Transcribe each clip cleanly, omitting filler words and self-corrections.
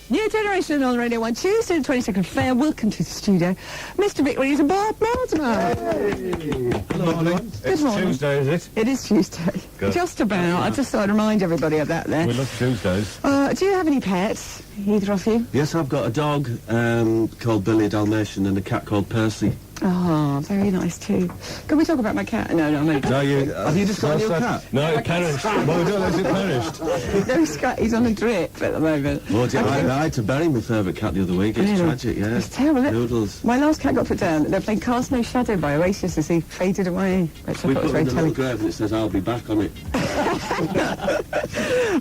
New Generation on Radio 1, Tuesday the 22nd of Fair. Welcome to the studio, Mr. Vic Reeves Bob Mortimer. Hey. Hello, morning. Good morning. Tuesday, is it? It is Tuesday. Good. Just about. I just thought I'd remind everybody of that there. We love Tuesdays. Do you have any pets, either of you? Yes, I've got a dog called Billy, a Dalmatian, and a cat called Percy. Oh, very nice too. Can we talk about my cat? No, I'm only... No, have you just got a new cat? No, it perished. Well, we don't know if it perished. No, he's on a drip at the moment. Oh, dear, I had to bury my favourite cat the other week. It's tragic, yeah. It's terrible, isn't it? Noodles. My last cat got put down. They're playing Cast No Shadow by Oasis as he faded away, which I We thought was put very it in a telling. little grave and it says, I'll be back on it.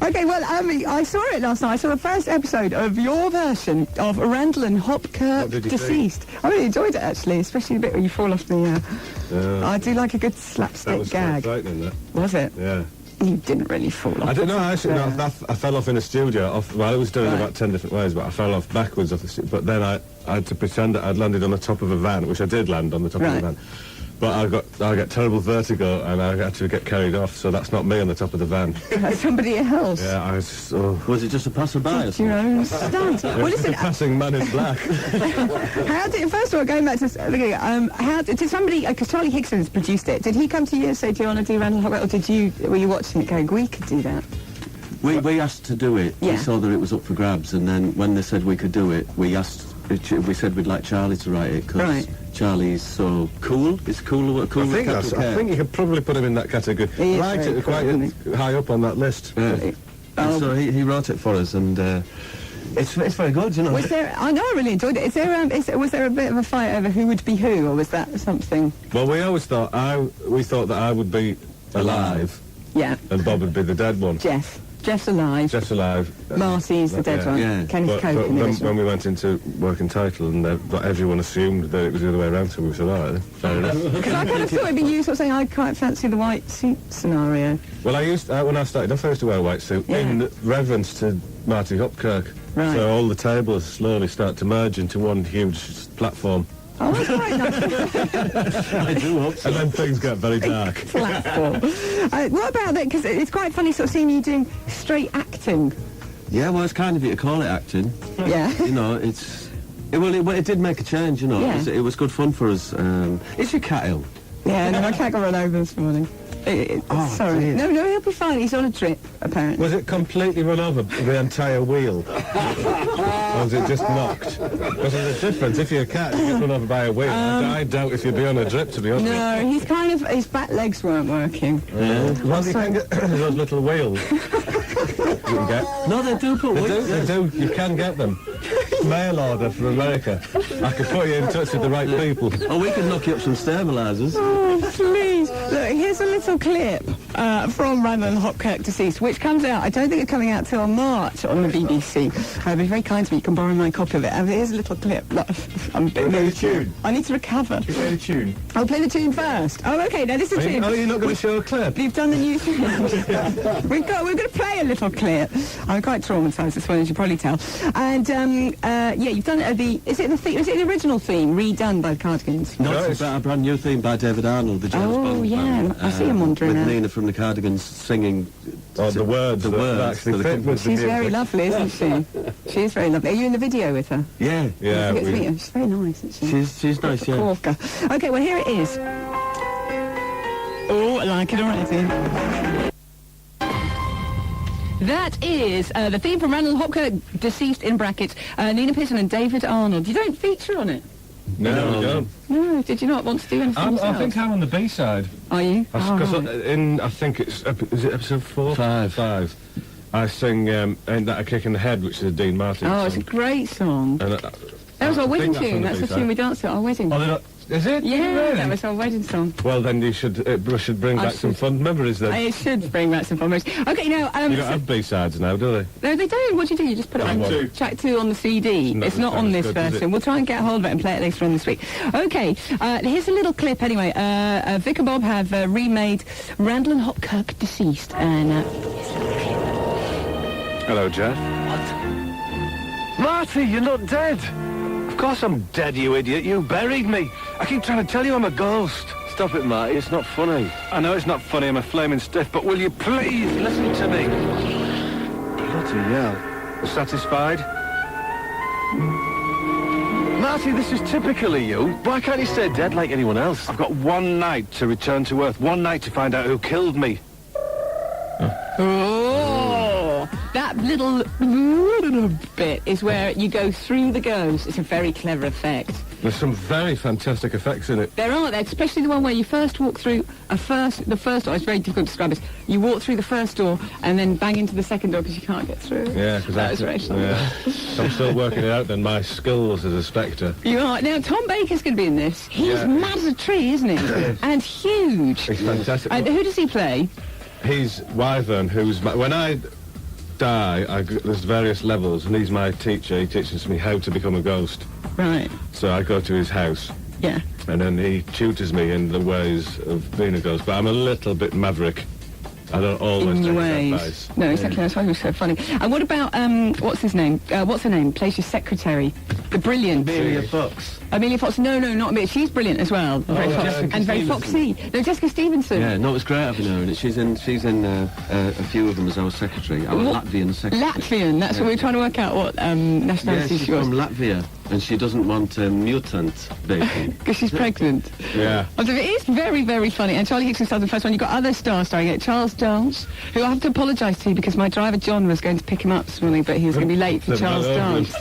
Okay, well, I saw it last night. I saw the first episode of your version of Randall and Hopkirk Deceased. I really enjoyed it, actually, especially the bit where you fall off the... I do like a good slapstick That was gag. quite frightening, that. Was it? Yeah. You didn't really fall off. I don't know, actually, no, I fell off in a studio. Well, I was doing it about 10 different ways, but I fell off backwards off the studio. But then I had to pretend that I'd landed on the top of a van, which I did land on the top of the van. But I get terrible vertigo and I had to get carried off, so that's not me on the top of the van. Somebody else? Yeah, I was just... Oh. Was it just a passerby or Did you something? understand? Well, listen, The passing man in black. how did, first of all, going back to, how did somebody, because Charlie Higson's produced it, did he come to you and say, do you want to do Randall Hopkirk, or were you watching it going, we could do that? We asked to do it. Yeah. We saw that it was up for grabs, and then when they said we could do it, we said we'd like Charlie to write it, because Charlie's so cool. It's cool. I think you could probably put him in that category. He is Right, very quite high up on that list. Yeah. And so he wrote it for us, and it's very good, you know. Was there? I know, I really enjoyed it. Was there a bit of a fight over who would be who, or was that something? Well, we always thought we thought that I would be alive, Yeah. and Bob would be the dead one. Jeff's alive. Jeff's alive. Marty's the dead one. Yeah. Kenny's But Coke in the when original. we went into working title, and everyone assumed that it was the other way around, so we said, all right, then, fair enough. Because I kind of thought it'd be you sort of saying, I quite fancy the white suit scenario. Well, when I started off, I used to wear a white suit in reverence to Marty Hopkirk. Right. So all the tables slowly start to merge into one huge platform. Oh, that's quite nice. I do hope so. And then things get very dark. Platform. What about that? Because it's quite funny sort of seeing you doing straight acting. Yeah, well, it's kind of you to call it acting. Yeah. You know, it did make a change, you know. Yeah. It was good fun for us. Is your cat ill? Yeah, no, my cat got run over this morning. Sorry. dear. No, he'll be fine. He's on a drip, apparently. Was it completely run over, the entire wheel? Or was it just knocked? Because there's a difference. If you're a cat, you get run over by a wheel. I doubt if you'd be on a drip, to be honest. No, he's kind of, his back legs weren't working. Well, you can get those little wheels. You can get. No, they do put They do. You can get them. Mail order from America. I could put you in touch with the right people. Oh, we can knock you up some stabilisers. Oh, please. Look, here's a little clip from Randall and Hopkirk Deceased, which comes out, I don't think it's coming out till March on the BBC. I'd be very kind to me, you can borrow my copy of it. Here's a little clip. Look, I'm a bit moved. tune. I need to recover. You play the tune. I'll play the tune first. Oh, okay, now this is the tune. Oh, you're not going to show a clip? We've done the new thing. We're going to play a little clip. I'm quite traumatised this one, as you probably tell. And yeah, you've done is it the original theme redone by the Cardigans? No, it's a brand new theme by David Arnold, the James Bond. Oh yeah, I see him wandering with out. Nina from the Cardigans singing. The words that actually for the fit company. with the She's music. very lovely, isn't she? She is very lovely. Are you in the video with her? Yeah, Yeah, I get to meet her. She's very nice, isn't she? she's nice. Yeah. Corker. Okay, well here it is. Oh, I like it already. That is the theme from Randall Hopkirk, Deceased in brackets, Nina Pearson and David Arnold. You don't feature on it? No, we don't. No, did you not want to do anything I yourself? think I'm on the B-side. Are you? Because right. I think it's, is it episode 4? 5. I sing Ain't That a Kick in the Head, which is a Dean Martin Oh, it's a song. great song. And, That was our I wedding think tune. That's the tune we danced at our wedding. Oh, they're not... Is it? Yeah, Really? that was our wedding song. Well, then you should bring back some fun memories then. I should bring back some fun memories. Okay, now... You don't have B-sides now, do they? No, they don't. What do? You just put it on track 2 on the CD. Not it's not as on this good, is version. it? We'll try and get hold of it and play it later on this week. Okay, here's a little clip anyway. Vic and Bob have remade Randall and Hopkirk Deceased. And Hello, Jeff. Marty, you're not dead. Of course I'm dead, you idiot. You buried me. I keep trying to tell you I'm a ghost. Stop it, Marty. It's not funny. I know it's not funny, I'm a flaming stiff, but will you please listen to me? Bloody hell. Satisfied? Marty, this is typically you. Why can't you stay dead like anyone else? I've got one night to return to Earth. One night to find out who killed me. Oh, that little bit is where you go through the ghost. It's a very clever effect. There's some very fantastic effects in it. There are, especially the one where you first walk through the first door. It's very difficult to describe this. You walk through the first door and then bang into the second door because you can't get through. Yeah, because that was very fun. Yeah. I'm still working it out then, my skills as a spectre. You are. Now, Tom Baker's going to be in this. He's mad as a tree, isn't he? And huge. He's fantastic. Who does he play? He's Wyvern, who's when I die, there's various levels, and he's my teacher. He teaches me how to become a ghost. Right. So I go to his house. Yeah. And then he tutors me in the ways of being a ghost. But I'm a little bit maverick. I don't always take his advice. No, exactly. That's why he was so funny. And what about what's his name? What's her name? Plays your secretary, the brilliant Amelia Fox. Amelia Fox. No, not Amelia. She's brilliant as well. Very Jessica and very Stevenson. foxy. No, Jessica Stevenson. Yeah, no, it was great having her in it. She's in a few of them as our secretary. Our Latvian secretary. Latvian. That's what we're trying to work out. What nationality she's she was. from Latvia, and she doesn't want a mutant baby. Because she's pregnant. Yeah. It is very, very funny. And Charlie Hickson starred the first one. You've got other stars starring it. Charles Dance, who I have to apologise to because my driver John was going to pick him up this morning, but he was going to be late for Charles Dance.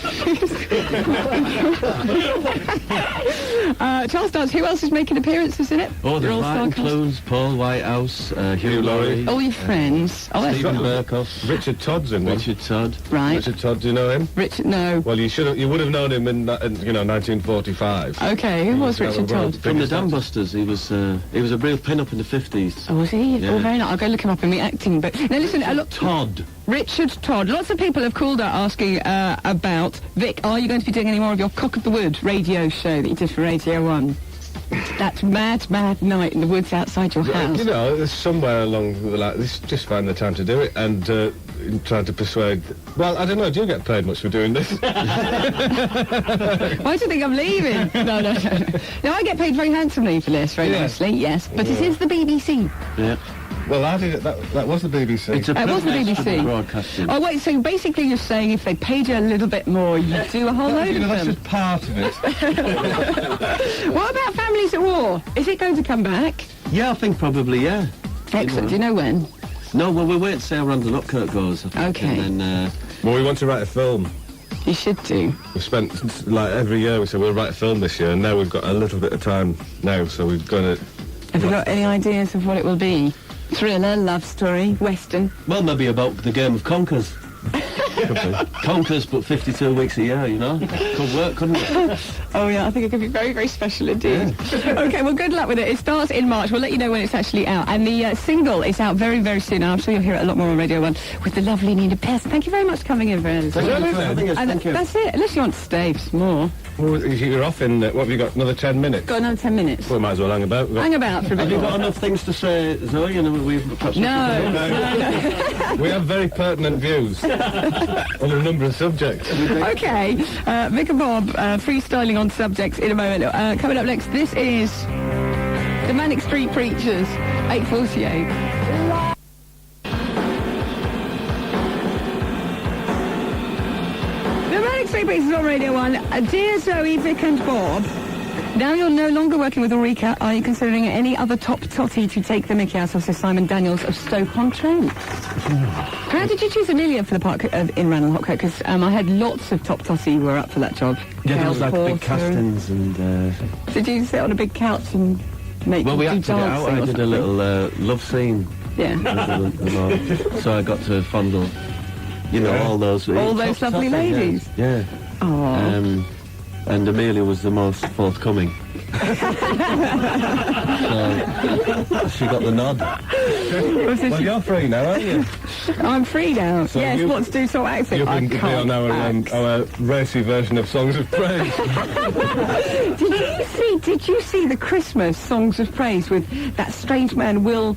Charles Dance, who else is making appearances in it? Oh, the Your all-star Martin cast? Clunes, Paul Whitehouse, Hugh Laurie, All your friends. Oh, that's Stephen right. Burkoff, Richard Todd's in one. Richard Todd. Right. Richard Todd, do you know him? Richard, no. Well, you would have known him in 1945. Okay, who was He Richard one of Todd? the From the biggest Dam actors. Busters, he was a real pin-up in the 50s. Oh, was he? Yeah. Oh, very nice. I'll go look him up in the acting. But now listen, Todd. Richard Todd. Lots of people have called out asking about Vic. Are you going to be doing any more of your Cock of the Wood radio show that you did for Radio 1? That mad night in the woods outside your house. You know, there's somewhere along the line. Just find the time to do it and trying to persuade. Well, I don't know. Do you get paid much for doing this? Why do you think I'm leaving? No. No, I get paid very handsomely for this, very nicely, yes. But it is the BBC. Yeah. Well, I did it. That was the BBC. It's a It was the privilege to be BBC. broadcasting. Oh, wait, so basically you're saying if they paid you a little bit more, you'd do a whole load of that's them. just part of it. What about Families at War? Is it going to come back? Yeah, I think probably, yeah. Excellent. Do you know when? No, well, we're waiting to see how Randall Upkirk goes, I think. Okay. And then, Well, we want to write a film. You should do. We've spent, like, every year we said we'll write a film this year, and now we've got a little bit of time now, so we're going to... Have you got any ideas of what it will be? Thriller, love story, western? well, maybe about the game of Conkers. Conkers, but 52 weeks a year, you know? Could work, couldn't it? Oh yeah, I think it could be very, very special indeed. Okay, well good luck with it. It starts in March. We'll let you know when it's actually out. And the single is out very, very soon. I'm sure you'll hear it a lot more on Radio 1 with the lovely Nina Pearson. Thank you very much for coming in, Vern. Thank you. That's it, unless you want to stay for some more. Well, you're off in, what have you got, another 10 minutes? Got another 10 minutes. Well, we might as well hang about. Hang about for a bit Have you more. got enough things to say, Zoe? And we've perhaps... No. We have very pertinent views on a number of subjects. Okay, Vic and Bob freestyling on subjects in a moment. Coming up next, this is the Manic Street Preachers, 8:48. The Manic Street Preachers on Radio 1. Dear Zoe, Vic and Bob, now you're no longer working with Ulrika, are you considering any other top totty to take the mickey out of Sir Simon Daniels of Stoke-on-Trent? How did you choose Amelia for the part in Ranelagh Hopkirk? Because I had lots of top totty who were up for that job. Yeah, there Gail was like big Porter. castings and... Did you sit on a big couch and make well, we do acted it out. dancing I or did a something? little love scene. Yeah. So I got to fondle, you know, all those... All those top lovely totty, ladies. Yeah. Oh. And Amelia was the most forthcoming. So she got the nod. Well, you're free now, aren't you? I'm free now. So yes, you- what to do so accent? You've I been can't on our racy version of Songs of Praise. Did you see the Christmas Songs of Praise with that strange man not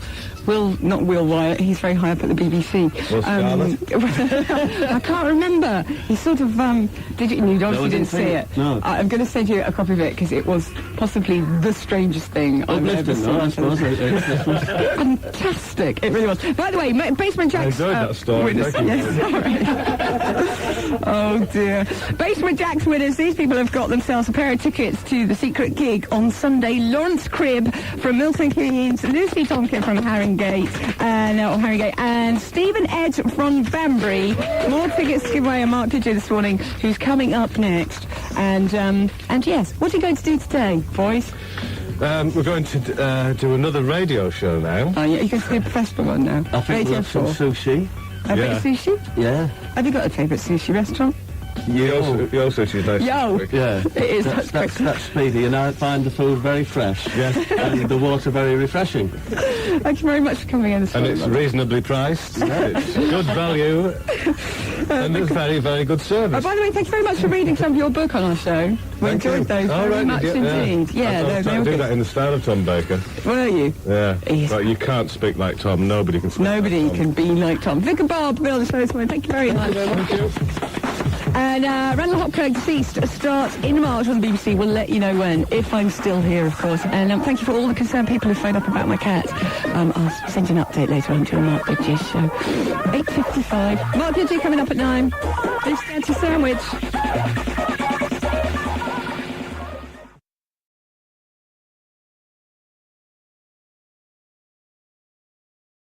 Will Wyatt, he's very high up at the BBC. Will Scarlett? I can't remember. He sort of, you obviously didn't see it. No. I'm going to send you a copy of it because it was possibly the strangest thing I've ever Uplifting, no, I seen. suppose. Fantastic, it really was. By the way, Basement Jack's... enjoyed that story, witness- thank you. yes, sorry. Oh dear. Basement Jack's winners. These people have got themselves a pair of tickets to the secret gig on Sunday. Lawrence Cribb from Milton Keynes, Lucy Tonkin from Haringey, and Stephen Edge from Banbury. More tickets to give away. And Mark did you this morning, who's coming up next. And yes, what are you going to do today, boys? We're going to do another radio show now. Oh, yeah, you're going to do a professional one now. I think we'll have some sushi. A bit of sushi? Yeah. Have you got a favourite sushi restaurant? Your sushi's nice. Yo! Yeah. It is. That's speedy, and I find the food very fresh. Yes. And the water very refreshing. Thank you very much for coming in this morning. And it's reasonably priced. It's good value. And it's very, very good service. Oh, by the way, thank you very much for reading some of your book on our show. We enjoyed those very much indeed. I was trying to do that in the style of Tom Baker. Were you? Yeah. Yes. But you can't speak like Tom. Nobody can speak Nobody like Tom. can be like Tom. Vic and Bob, Bill, the show this morning. Thank you very much. Thank you. And Randall Hopkirk, Deceased, starts in March on the BBC. We'll let you know when, if I'm still here, of course. And thank you for all the concerned people who phoned up about my cat. I'll send you an update later on to a Mark Goodyear show. 8:55. Mark Goodyear coming up at 9. This fancy sandwich.